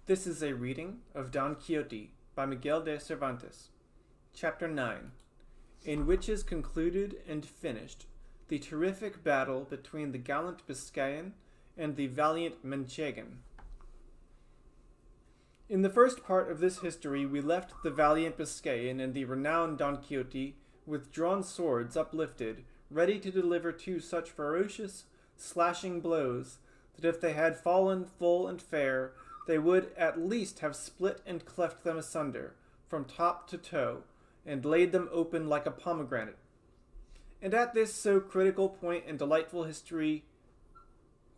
This is a reading of Don Quixote by Miguel de Cervantes, Chapter 9, in which is concluded and finished the terrific battle between the gallant Biscayan and the valiant Manchegan. In the first part of this history we left the valiant Biscayan and the renowned Don Quixote with drawn swords uplifted, ready to deliver two such ferocious, slashing blows that if they had fallen full and fair, they would at least have split and cleft them asunder, from top to toe, and laid them open like a pomegranate. And at this so critical point in delightful history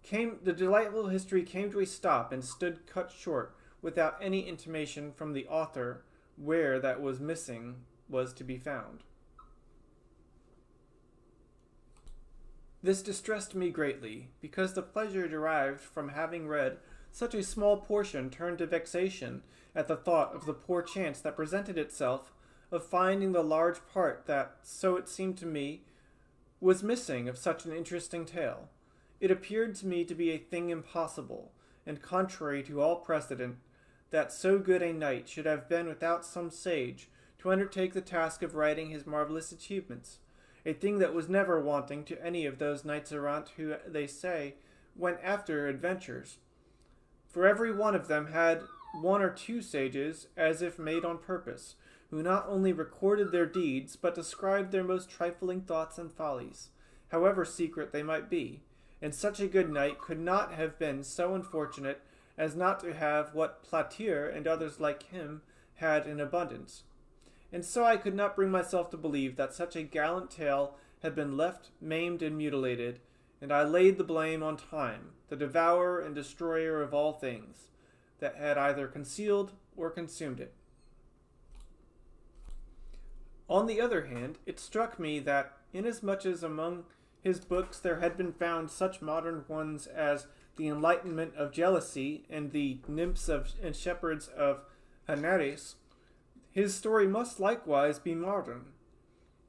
came to a stop and stood cut short, without any intimation from the author where that was missing was to be found. This distressed me greatly, because the pleasure derived from having read such a small portion turned to vexation at the thought of the poor chance that presented itself of finding the large part that, so it seemed to me, was missing of such an interesting tale. It appeared to me to be a thing impossible, and contrary to all precedent, that so good a knight should have been without some sage to undertake the task of writing his marvellous achievements, a thing that was never wanting to any of those knights errant who, they say, went after adventures. For every one of them had one or two sages, as if made on purpose, who not only recorded their deeds, but described their most trifling thoughts and follies, however secret they might be, and such a good knight could not have been so unfortunate as not to have what Platir and others like him had in abundance. And so I could not bring myself to believe that such a gallant tale had been left maimed and mutilated, and I laid the blame on time, the devourer and destroyer of all things, that had either concealed or consumed it. On the other hand, it struck me that, inasmuch as among his books there had been found such modern ones as The Enlightenment of Jealousy and The Nymphs and Shepherds of Henares, his story must likewise be modern,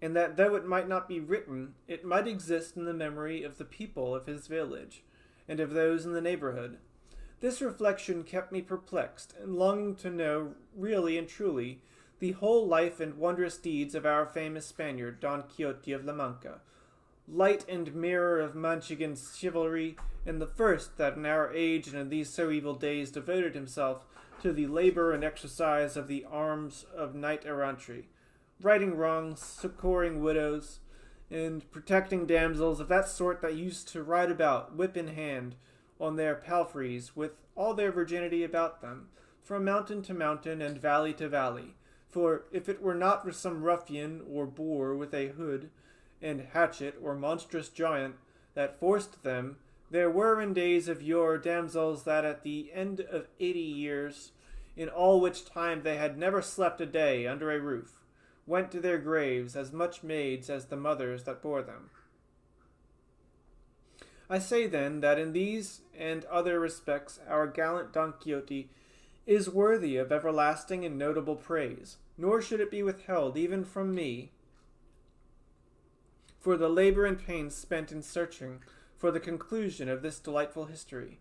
and that though it might not be written, it might exist in the memory of the people of his village, and of those in the neighborhood. This reflection kept me perplexed, and longing to know, really and truly, the whole life and wondrous deeds of our famous Spaniard, Don Quixote of La Mancha, light and mirror of Manchegan chivalry, and the first that in our age and in these so evil days devoted himself to the labor and exercise of the arms of knight-errantry, righting wrongs, succoring widows, and protecting damsels of that sort that used to ride about, whip in hand, on their palfreys, with all their virginity about them, from mountain to mountain and valley to valley. For if it were not for some ruffian or boor with a hood and hatchet or monstrous giant that forced them, there were in days of yore damsels that at the end of 80 years, in all which time they had never slept a day under a roof, went to their graves as much maids as the mothers that bore them. I say then that in these and other respects our gallant Don Quixote is worthy of everlasting and notable praise, nor should it be withheld even from me for the labor and pains spent in searching for the conclusion of this delightful history.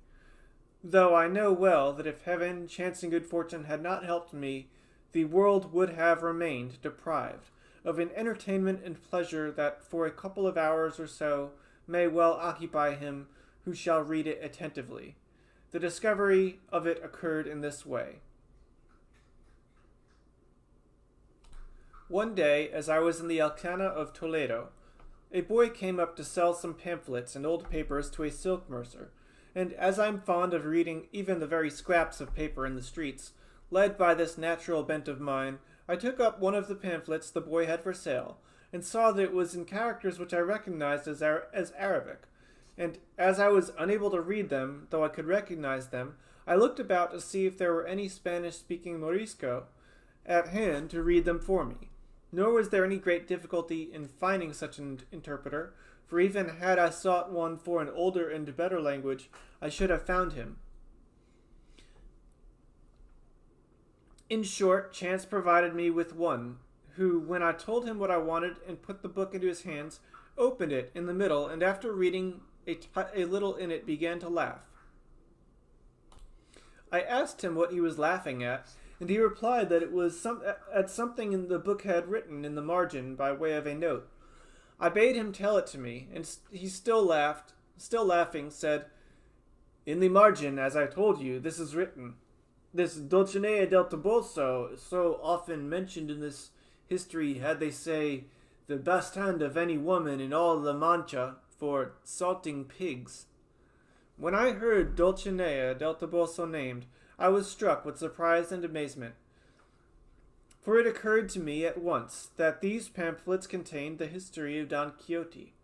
Though I know well that if heaven, chance, and good fortune had not helped me, the world would have remained deprived of an entertainment and pleasure that for a couple of hours or so may well occupy him who shall read it attentively. The discovery of it occurred in this way. One day, as I was in the Alcana of Toledo, a boy came up to sell some pamphlets and old papers to a silk mercer, and as I am fond of reading even the very scraps of paper in the streets, led by this natural bent of mine, I took up one of the pamphlets the boy had for sale, and saw that it was in characters which I recognized as Arabic, and as I was unable to read them, though I could recognize them, I looked about to see if there were any Spanish-speaking Morisco at hand to read them for me. Nor was there any great difficulty in finding such an interpreter, for even had I sought one for an older and better language, I should have found him. In short, chance provided me with one, who, when I told him what I wanted and put the book into his hands, opened it in the middle, and after reading a little in it began to laugh. I asked him what he was laughing at, and he replied that it was at something in the book had written in the margin by way of a note. I bade him tell it to me, and he still laughing, said, "In the margin, as I told you, this is written. This Dulcinea del Toboso, so often mentioned in this history, had they say, the best hand of any woman in all La Mancha for salting pigs." When I heard Dulcinea del Toboso named, I was struck with surprise and amazement, for it occurred to me at once that these pamphlets contained the history of Don Quixote.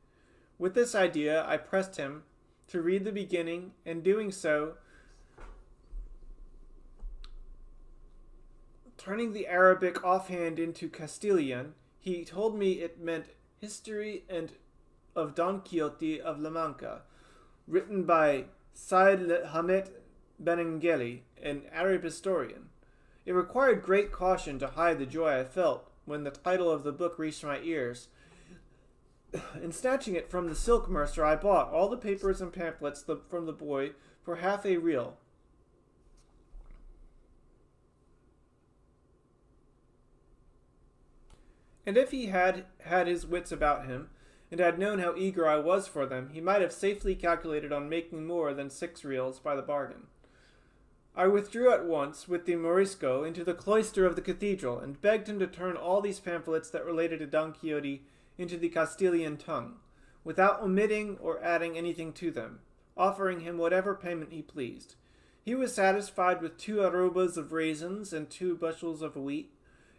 With this idea, I pressed him to read the beginning, and doing so, turning the Arabic offhand into Castilian, he told me it meant History and of Don Quixote of La Mancha, written by Said Hamet Benengeli, an Arab historian. It required great caution to hide the joy I felt when the title of the book reached my ears. In snatching it from the silk mercer, I bought all the papers and pamphlets from the boy for half a real. And if he had had his wits about him, and had known how eager I was for them, he might have safely calculated on making more than 6 reals by the bargain. I withdrew at once with the Morisco into the cloister of the cathedral, and begged him to turn all these pamphlets that related to Don Quixote into the Castilian tongue, without omitting or adding anything to them, offering him whatever payment he pleased. He was satisfied with 2 arrobas of raisins and 2 bushels of wheat,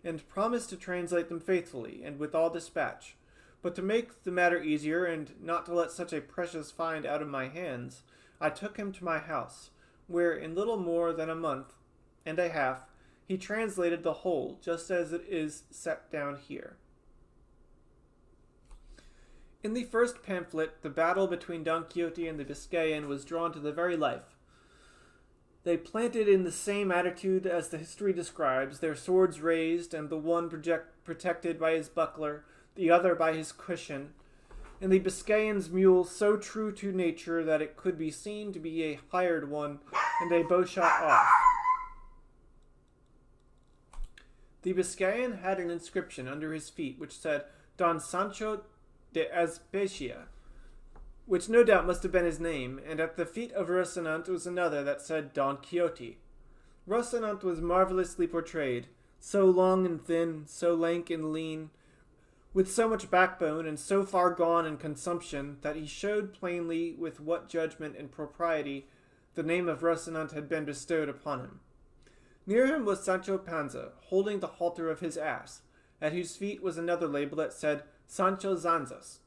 and promised to translate them faithfully, and with all dispatch. But to make the matter easier, and not to let such a precious find out of my hands, I took him to my house, where in little more than a month and a half he translated the whole, just as it is set down here. In the first pamphlet, the battle between Don Quixote and the Biscayan was drawn to the very life. They planted in the same attitude as the history describes, their swords raised, and the one protected by his buckler, the other by his cushion, and the Biscayan's mule so true to nature that it could be seen to be a hired one, and a bowshot off. The Biscayan had an inscription under his feet which said, Don Sancho de Azpeitia, which no doubt must have been his name, and at the feet of Rocinante was another that said Don Quixote. Rocinante was marvelously portrayed, so long and thin, so lank and lean, with so much backbone and so far gone in consumption that he showed plainly with what judgment and propriety the name of Rocinante had been bestowed upon him. Near him was Sancho Panza, holding the halter of his ass, at whose feet was another label that said Sancho Zanzas,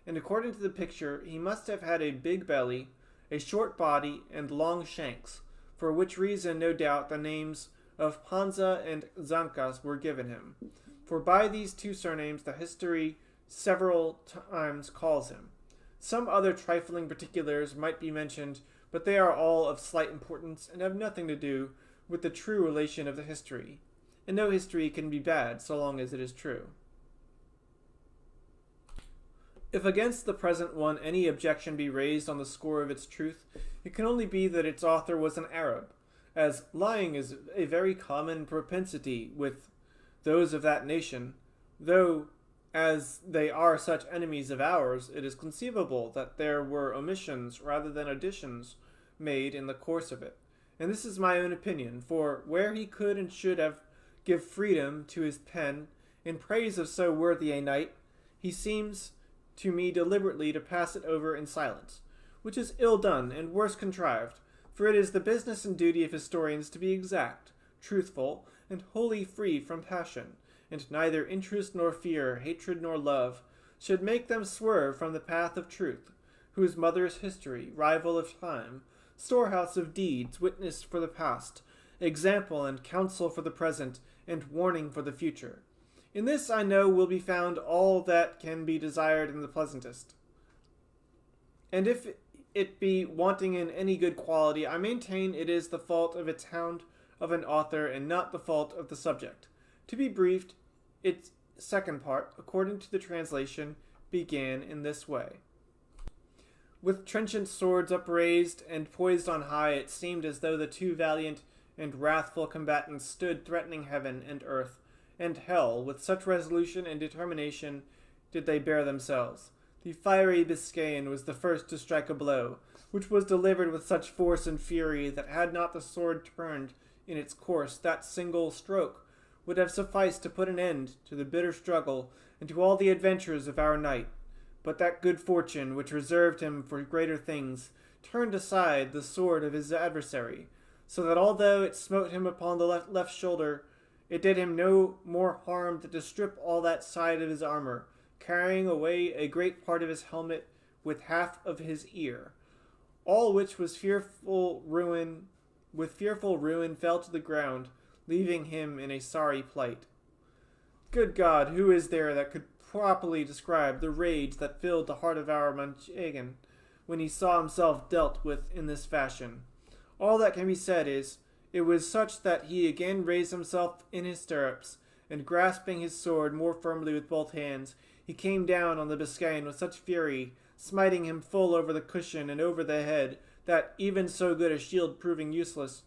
and according to the picture he must have had a big belly, a short body, and long shanks, for which reason no doubt the names of Panza and Zancas were given him, for by these 2 surnames the history several times calls him. Some other trifling particulars might be mentioned, but they are all of slight importance and have nothing to do with the true relation of the history, and no history can be bad so long as it is true. If against the present one any objection be raised on the score of its truth, it can only be that its author was an Arab, as lying is a very common propensity with those of that nation, though, as they are such enemies of ours, it is conceivable that there were omissions rather than additions made in the course of it. And this is my own opinion, for where he could and should have give freedom to his pen in praise of so worthy a knight, he seems to me deliberately to pass it over in silence, which is ill done and worse contrived, for it is the business and duty of historians to be exact, truthful, and wholly free from passion, and neither interest nor fear, hatred nor love, should make them swerve from the path of truth, whose mother is history, rival of time, storehouse of deeds, witness for the past, example and counsel for the present, and warning for the future. In this I know will be found all that can be desired in the pleasantest. And if it be wanting in any good quality, I maintain it is the fault of its hound of an author, and not the fault of the subject. To be briefed, its second part, according to the translation, began in this way. With trenchant swords upraised and poised on high, it seemed as though the 2 valiant and wrathful combatants stood threatening heaven and earth and hell with such resolution and determination did they bear themselves. The fiery Biscayan was the first to strike a blow, which was delivered with such force and fury that had not the sword turned in its course, that single stroke would have sufficed to put an end to the bitter struggle and to all the adventures of our knight. But that good fortune, which reserved him for greater things, turned aside the sword of his adversary, so that although it smote him upon the left shoulder, it did him no more harm than to strip all that side of his armor, carrying away a great part of his helmet with half of his ear, all which with fearful ruin fell to the ground, leaving him in a sorry plight. Good God, who is there that could properly describe the rage that filled the heart of our Manchegan when he saw himself dealt with in this fashion? All that can be said is, it was such that he again raised himself in his stirrups, and grasping his sword more firmly with both hands, he came down on the Biscayan with such fury, smiting him full over the cushion and over the head, that even so good a shield proving useless,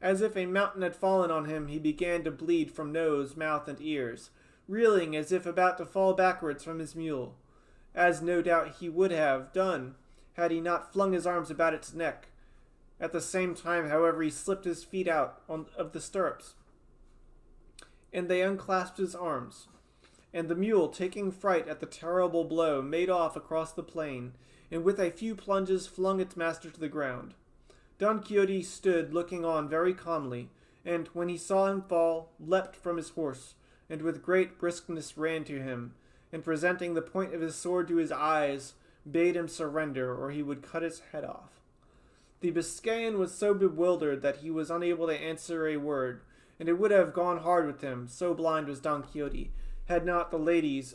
as if a mountain had fallen on him, he began to bleed from nose, mouth, and ears, reeling as if about to fall backwards from his mule, as no doubt he would have done had he not flung his arms about its neck. At the same time, however, he slipped his feet out of the stirrups, and they unclasped his arms, and the mule, taking fright at the terrible blow, made off across the plain, and with a few plunges flung its master to the ground. Don Quixote stood looking on very calmly, and, when he saw him fall, leapt from his horse, and with great briskness ran to him, and presenting the point of his sword to his eyes, bade him surrender, or he would cut his head off. The Biscayan was so bewildered that he was unable to answer a word, and it would have gone hard with him, so blind was Don Quixote, had not the ladies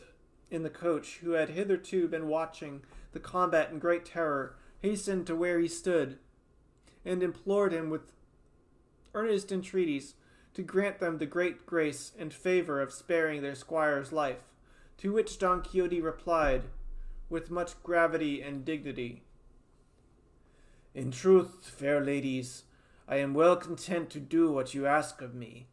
in the coach, who had hitherto been watching the combat in great terror, hastened to where he stood, and implored him with earnest entreaties to grant them the great grace and favor of sparing their squire's life, to which Don Quixote replied, with much gravity and dignity, "In truth, fair ladies, I am well content to do what you ask of me,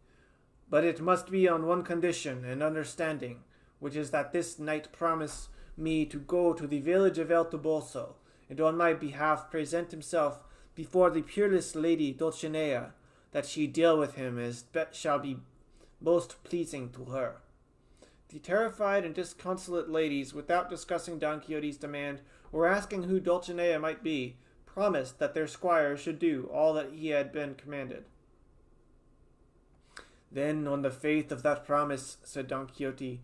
but it must be on one condition and understanding, which is that this knight promise me to go to the village of El Toboso, and on my behalf present himself before the peerless lady Dulcinea, that she deal with him as shall be most pleasing to her." The terrified and disconsolate ladies, without discussing Don Quixote's demand, or asking who Dulcinea might be, promised that their squire should do all that he had been commanded. "Then, on the faith of that promise," said Don Quixote,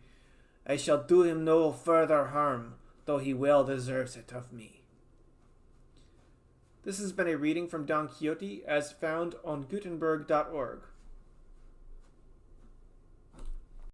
"I shall do him no further harm, though he well deserves it of me." This has been a reading from Don Quixote as found on Gutenberg.org.